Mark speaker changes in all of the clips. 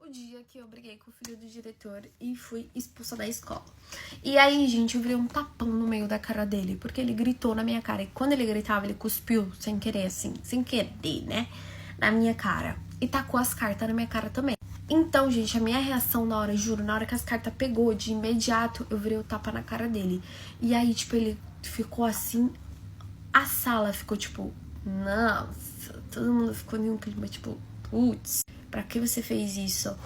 Speaker 1: o dia que eu briguei com o filho do diretor e fui expulsa da escola. E aí, gente, eu virei um tapão no meio da cara dele, porque ele gritou na minha cara. E quando ele gritava, ele cuspiu sem querer, assim, sem querer, né? Na minha cara. E tacou as cartas na minha cara também. Então, gente, a minha reação na hora, juro, na hora que as cartas pegou, de imediato, eu virei o tapa na cara dele. E aí, tipo, ele ficou assim, a sala ficou tipo, nossa, todo mundo ficou em um clima tipo, putz, pra que você fez isso?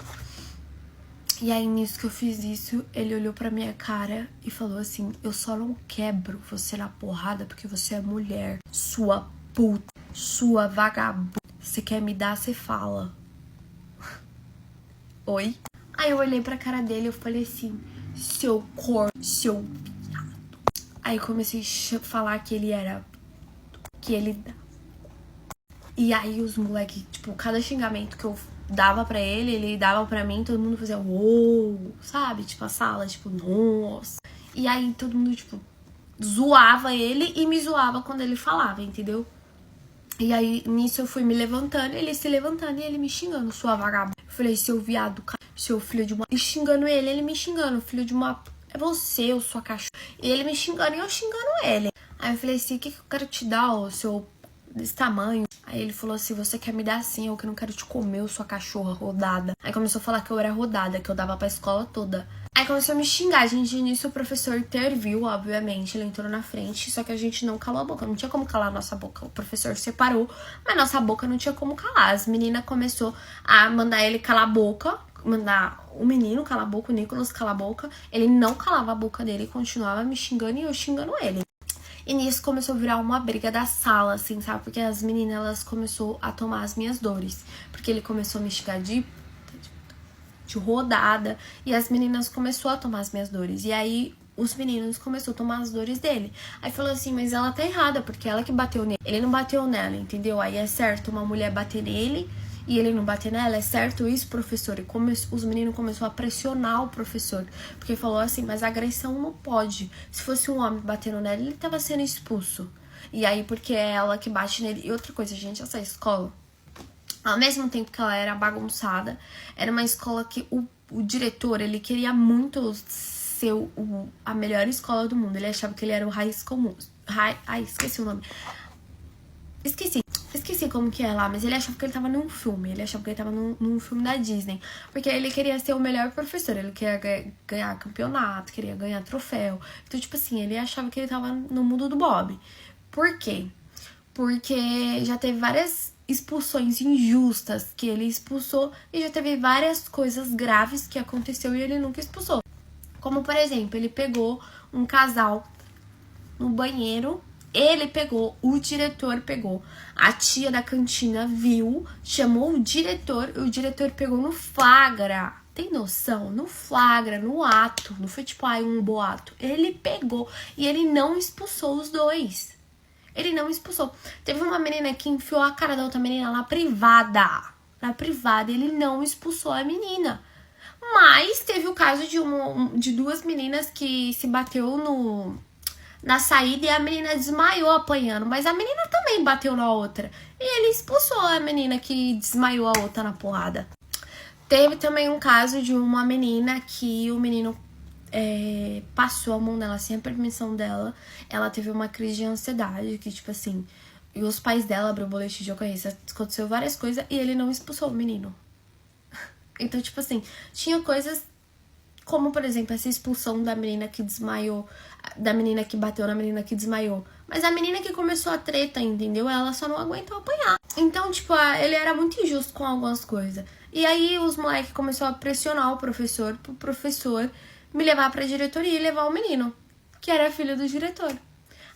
Speaker 1: E aí, nisso que eu fiz isso, ele olhou pra minha cara e falou assim, eu só não quebro você na porrada porque você é mulher, sua puta, sua vagabunda. Você quer me dar, você fala. Oi? Aí eu olhei pra cara dele e eu falei assim, seu corpo, seu viado. Aí comecei a falar que ele era, que ele... E aí os moleques, tipo, cada xingamento que eu dava pra ele dava pra mim, todo mundo fazia uou, sabe? Tipo, a sala, tipo, nossa. E aí todo mundo, tipo, zoava ele e me zoava quando ele falava, entendeu? E aí, nisso eu fui me levantando, ele se levantando e ele me xingando, sua vagabunda. Eu falei, seu viado, seu filho de uma... E xingando ele me xingando, filho de uma... É você, eu sua cachorra. E ele me xingando e eu xingando ele. Aí eu falei assim, o que eu quero te dar, ô, seu... desse tamanho? Aí ele falou assim, você quer me dar assim, eu que não quero te comer, eu sua cachorra rodada. Aí começou a falar que eu era rodada, que eu dava pra escola toda. Aí começou a me xingar, gente, nisso o professor interviu, obviamente, ele entrou na frente, só que a gente não calou a boca, não tinha como calar a nossa boca. O professor separou, mas nossa boca não tinha como calar. As meninas começou a mandar ele calar a boca, mandar o menino calar a boca, o Nicolas calar a boca. Ele não calava a boca dele, continuava me xingando e eu xingando ele. E nisso começou a virar uma briga da sala, assim, sabe? Porque as meninas, elas começou a tomar as minhas dores. Porque ele começou a me xingar de rodada. E as meninas começou a tomar as minhas dores. E aí, os meninos começaram a tomar as dores dele. Aí falou assim, mas ela tá errada, porque ela que bateu nele. Ele não bateu nela, entendeu? Aí é certo uma mulher bater nele e ele não bater nela, é certo isso, professor? E os meninos começaram a pressionar o professor, porque falou assim, mas a agressão não pode. Se fosse um homem batendo nela, ele tava sendo expulso. E aí, porque é ela que bate nele. E outra coisa, gente, essa escola, ao mesmo tempo que ela era bagunçada, era uma escola que o diretor, ele queria muito ser a melhor escola do mundo. Ele achava que ele era o High School... Ai, esqueci o nome. Esqueci como que é lá, mas ele achava que ele tava num filme. Ele achava que ele tava num filme da Disney. Porque ele queria ser o melhor professor. Ele queria ganhar campeonato, queria ganhar troféu. Então, tipo assim, ele achava que ele tava no mundo do Bob. Por quê? Porque já teve várias expulsões injustas que ele expulsou. E já teve várias coisas graves que aconteceu e ele nunca expulsou. Como, por exemplo, ele pegou um casal no banheiro. Ele pegou, o diretor pegou, a tia da cantina viu, chamou o diretor pegou no flagra. Tem noção? No flagra, no ato, não foi tipo, um boato. Ele pegou e ele não expulsou os dois. Ele não expulsou. Teve uma menina que enfiou a cara da outra menina na privada. Na privada, ele não expulsou a menina. Mas teve o caso de duas meninas que se bateu na saída e a menina desmaiou apanhando. Mas a menina também bateu na outra. E ele expulsou a menina que desmaiou a outra na porrada. Teve também um caso de uma menina que o menino passou a mão nela sem a permissão dela. Ela teve uma crise de ansiedade, que tipo assim... E os pais dela abriu o boletim de ocorrência. Aconteceu várias coisas e ele não expulsou o menino. Então, tipo assim, tinha coisas... Como, por exemplo, essa expulsão da menina que desmaiou, da menina que bateu na menina que desmaiou. Mas a menina que começou a treta, entendeu? Ela só não aguentou apanhar. Então, tipo, ele era muito injusto com algumas coisas. E aí os moleques começaram a pressionar o professor, pro professor me levar pra diretoria e levar o menino, que era filho do diretor.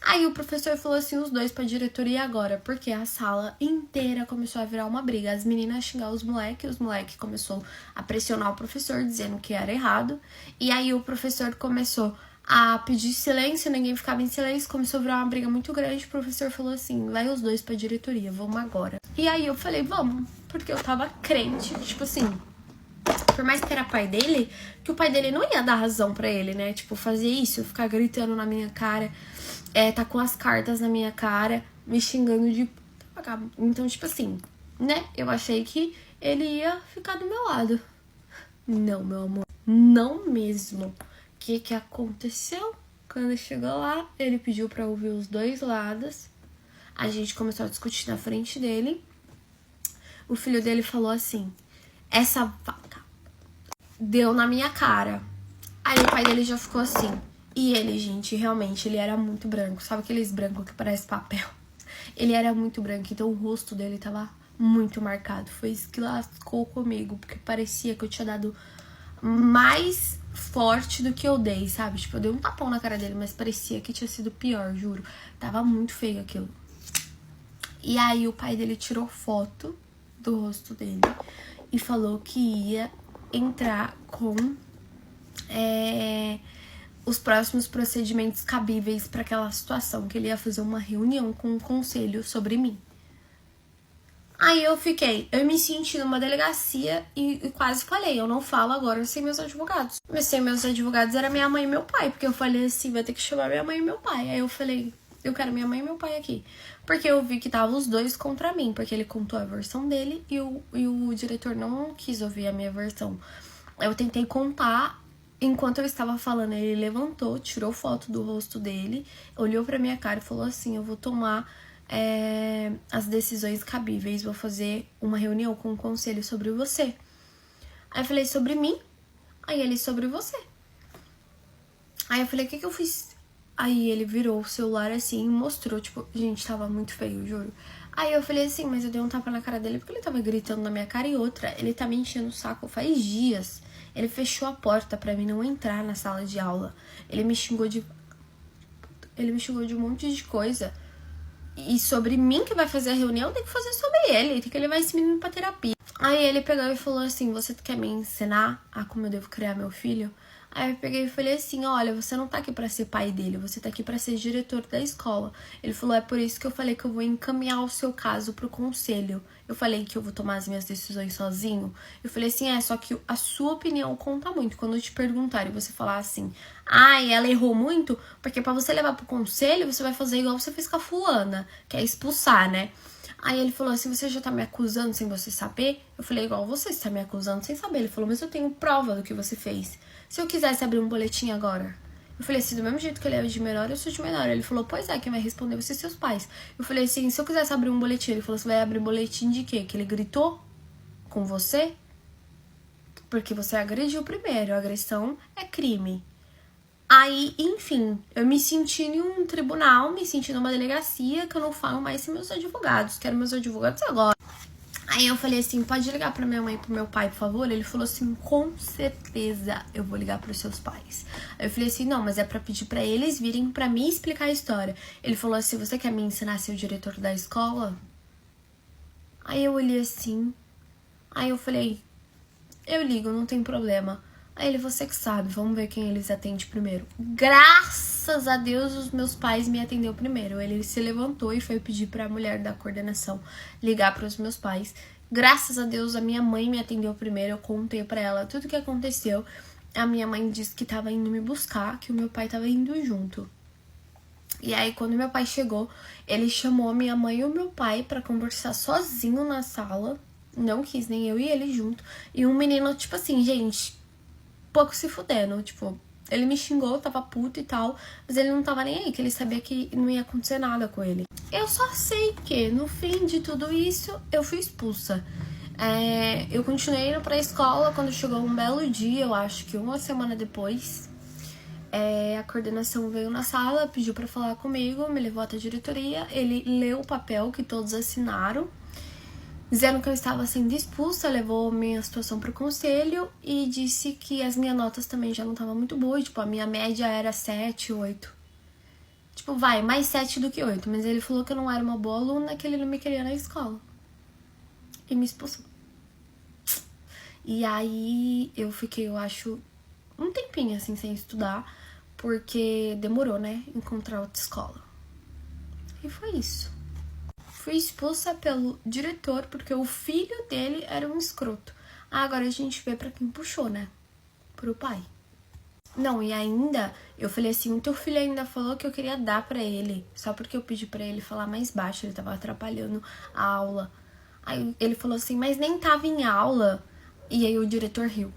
Speaker 1: Aí o professor falou assim, os dois pra diretoria agora, porque a sala inteira começou a virar uma briga. As meninas xingar os moleques começou a pressionar o professor, dizendo que era errado. E aí o professor começou a pedir silêncio, ninguém ficava em silêncio, começou a virar uma briga muito grande. O professor falou assim, vai os dois pra diretoria, vamos agora. E aí eu falei, vamos, porque eu tava crente, tipo assim... Por mais que era pai dele, que o pai dele não ia dar razão pra ele, né? Tipo, fazer isso, ficar gritando na minha cara... tá com as cartas na minha cara, me xingando de... Então, tipo assim, né? Eu achei que ele ia ficar do meu lado. Não, meu amor, não mesmo. O que aconteceu? Quando chegou lá, ele pediu pra ouvir os dois lados. A gente começou a discutir na frente dele. O filho dele falou assim: essa vaca deu na minha cara. Aí o pai dele já ficou assim. E ele, gente, realmente, ele era muito branco. Sabe aqueles brancos que parece papel? Ele era muito branco, então o rosto dele tava muito marcado. Foi isso que lascou comigo, porque parecia que eu tinha dado mais forte do que eu dei, sabe? Tipo, eu dei um tapão na cara dele, mas parecia que tinha sido pior, juro. Tava muito feio aquilo. E aí o pai dele tirou foto do rosto dele e falou que ia entrar com os próximos procedimentos cabíveis para aquela situação, que ele ia fazer uma reunião com o conselho sobre mim. Aí eu me senti numa delegacia e quase falei, eu não falo agora sem meus advogados. Mas sem meus advogados era minha mãe e meu pai, porque eu falei assim, vai ter que chamar minha mãe e meu pai. Aí eu falei, eu quero minha mãe e meu pai aqui. Porque eu vi que tava os dois contra mim, porque ele contou a versão dele e o diretor não quis ouvir a minha versão. Eu tentei contar, enquanto eu estava falando, ele levantou, tirou foto do rosto dele, olhou pra minha cara e falou assim, eu vou tomar as decisões cabíveis, vou fazer uma reunião com o conselho sobre você. Aí eu falei, sobre mim? Aí ele, sobre você. Aí eu falei, o que eu fiz? Aí ele virou o celular assim e mostrou, tipo, gente, tava muito feio, juro. Aí eu falei assim, mas eu dei um tapa na cara dele porque ele tava gritando na minha cara. E outra, ele tá me enchendo o saco faz dias. Ele fechou a porta pra mim não entrar na sala de aula. Ele me xingou de um monte de coisa. E sobre mim que vai fazer a reunião, tem que fazer sobre ele. Tem que levar esse menino pra terapia. Aí ele pegou e falou assim, você quer me ensinar a como eu devo criar meu filho? Aí eu peguei e falei assim, olha, você não tá aqui pra ser pai dele, você tá aqui pra ser diretor da escola. Ele falou, é por isso que eu falei que eu vou encaminhar o seu caso pro conselho. Eu falei que eu vou tomar as minhas decisões sozinho. Eu falei assim, só que a sua opinião conta muito. Quando eu te perguntar e você falar assim, ela errou muito, porque pra você levar pro conselho, você vai fazer igual você fez com a fulana, que é expulsar, né? Aí ele falou assim, você já tá me acusando sem você saber? Eu falei, igual você está me acusando sem saber. Ele falou, mas eu tenho prova do que você fez. Se eu quisesse abrir um boletim agora? Eu falei assim, do mesmo jeito que ele é de menor, eu sou de menor. Ele falou, pois é, quem vai responder você e seus pais. Eu falei assim, se eu quisesse abrir um boletim, ele falou, você vai abrir boletim de quê? Que ele gritou com você? Porque você agrediu primeiro, a agressão é crime. Aí, enfim, eu me senti em um tribunal, me senti numa delegacia, que eu não falo mais sem meus advogados, quero meus advogados agora. Aí eu falei assim, pode ligar pra minha mãe e pro meu pai, por favor? Ele falou assim, com certeza eu vou ligar pros seus pais. Aí eu falei assim, não, mas é pra pedir pra eles virem pra mim explicar a história. Ele falou assim, você quer me ensinar a ser o diretor da escola? Aí eu olhei assim, aí eu falei, eu ligo, não tem problema. Aí ele, você que sabe, vamos ver quem eles atendem primeiro. Graças a Deus, os meus pais me atendeu primeiro. Ele se levantou e foi pedir pra mulher da coordenação ligar pros meus pais. Graças a Deus, a minha mãe me atendeu primeiro. Eu contei pra ela tudo o que aconteceu. A minha mãe disse que tava indo me buscar, que o meu pai tava indo junto. E aí, quando meu pai chegou, ele chamou a minha mãe e o meu pai pra conversar sozinho na sala. Não quis nem eu e ele junto. E um menino, tipo assim, gente, pouco se fudendo, tipo, ele me xingou, tava puto e tal, mas ele não tava nem aí, que ele sabia que não ia acontecer nada com ele. Eu só sei que, no fim de tudo isso, eu fui expulsa. Eu continuei indo pra escola, quando chegou um belo dia, eu acho que uma semana depois, a coordenação veio na sala, pediu pra falar comigo, me levou até a diretoria, ele leu o papel que todos assinaram, dizendo que eu estava sendo expulsa, levou minha situação pro conselho e disse que as minhas notas também já não estavam muito boas, tipo, a minha média era 7, 8. Tipo, vai, mais 7 do que 8, mas ele falou que eu não era uma boa aluna, que ele não me queria na escola. E me expulsou. E aí eu fiquei, eu acho, um tempinho assim sem estudar, porque demorou, né, encontrar outra escola. E foi isso. Fui expulsa pelo diretor, porque o filho dele era um escroto. Agora a gente vê pra quem puxou, né? Pro pai. Não, e ainda, eu falei assim, o teu filho ainda falou que eu queria dar pra ele. Só porque eu pedi pra ele falar mais baixo, ele tava atrapalhando a aula. Aí ele falou assim, mas nem tava em aula. E aí o diretor riu.